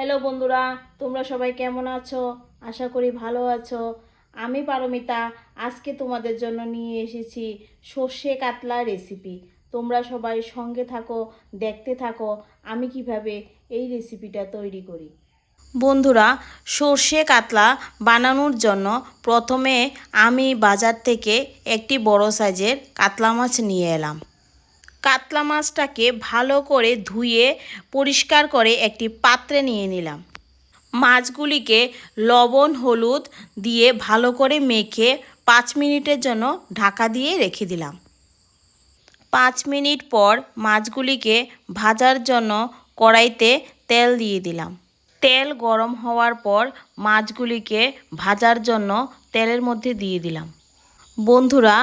Hello বন্ধুরা, তোমরা সবাই কেমন আছো? আশা করি ভালো আছো। আমি পারমিতা আজকে তোমাদের জন্য নিয়ে এসেছি সর্ষে কাতলা রেসিপি। তোমরা সবাই সঙ্গে থাকো, দেখতে থাকো আমি কিভাবে এই রেসিপিটা তৈরি করি। বন্ধুরা, সর্ষে কাতলা বানানোর জন্য প্রথমে আমি বাজার থেকে একটি বড় সাইজের কাতলা মাছ নিয়ে এলাম। কাতলা মাছটাকে ভালো করে ধুয়ে পরিষ্কার করে একটি পাত্রে নিয়ে নিলাম। মাছগুলিকে লবণ হলুদ দিয়ে ভালো করে মেখে 5 মিনিটের জন্য ঢাকা দিয়ে রেখে দিলাম। 5 মিনিট পর মাছগুলিকে ভাজার জন্য কড়াইতে তেল দিয়ে দিলাম। তেল গরম হওয়ার পর মাছগুলিকে ভাজার জন্য তেলের মধ্যে দিয়ে দিলাম। বন্ধুরা,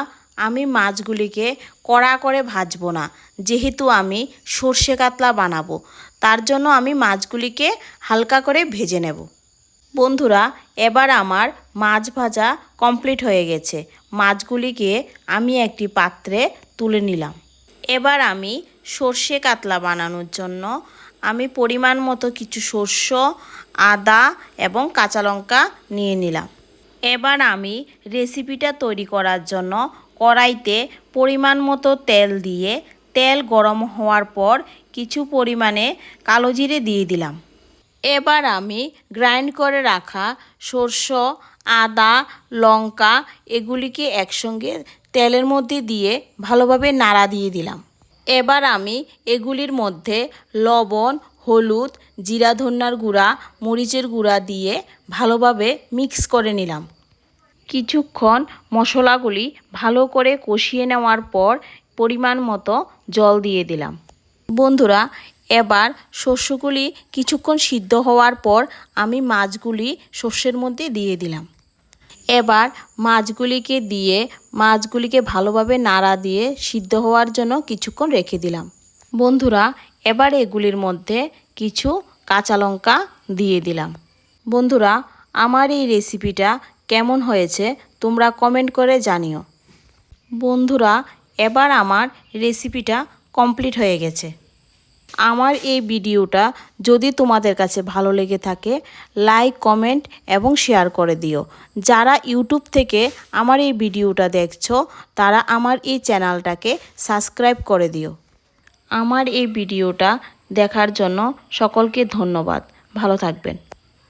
আমি মাছগুলিকে কড়া করে ভাজবো না, যেহেতু আমি সর্ষে কাতলা বানাবো, তার জন্য আমি মাছগুলিকে হালকা করে ভেজে নেব। বন্ধুরা, এবার আমার মাছ ভাজা কমপ্লিট হয়ে গেছে। মাছগুলিকে আমি একটি পাত্রে তুলে নিলাম। এবার আমি সর্ষে কাতলা বানানোর জন্য আমি পরিমাণ মতো কিছু সর্ষে, আদা এবং কাঁচা লঙ্কা নিয়ে নিলাম। এবার আমি রেসিপিটা তৈরি করার জন্য কড়াইতে পরিমাণ মতো তেল দিয়ে তেল গরম হওয়ার পর কিছু পরিমাণে কালো জিরে দিয়ে দিলাম। এবার আমি গ্রাইন্ড করে রাখা সর্ষে, আদা, লঙ্কা এগুলিকে একসঙ্গে তেলের মধ্যে দিয়ে ভালোভাবে নাড়া দিয়ে দিলাম। এবার আমি এগুলির মধ্যে লবণ, হলুদ, জিরা ধনিয়ার গুঁড়া, মরিচের গুঁড়া দিয়ে ভালোভাবে মিক্স করে নিলাম। কিছুক্ষণ মশলাগুলি ভালো করে কষিয়ে নেওয়ার পর পরিমাণ মতো জল দিয়ে দিলাম। বন্ধুরা, এবার শস্যগুলি কিছুক্ষণ সিদ্ধ হওয়ার পর আমি মাছগুলি শস্যের মধ্যে দিয়ে দিলাম। এবার মাছগুলিকে ভালোভাবে নাড়া দিয়ে সিদ্ধ হওয়ার জন্য কিছুক্ষণ রেখে দিলাম। বন্ধুরা, এবার এগুলির মধ্যে কিছু কাঁচা লঙ্কা দিয়ে দিলাম। বন্ধুরা, আমার এই রেসিপিটা কেমন হয়েছে তোমরা কমেন্ট করে জানিও। বন্ধুরা, এবার আমার রেসিপিটা কমপ্লিট হয়ে গেছে। আমার এই ভিডিওটা যদি তোমাদের কাছে ভালো লেগে থাকে, লাইক, কমেন্ট এবং শেয়ার করে দিও। যারা ইউটিউব থেকে আমার এই ভিডিওটা দেখছো, তারা আমার এই চ্যানেলটাকে সাবস্ক্রাইব করে দিও। আমার এই ভিডিওটা দেখার জন্য সকলকে ধন্যবাদ। ভালো থাকবেন।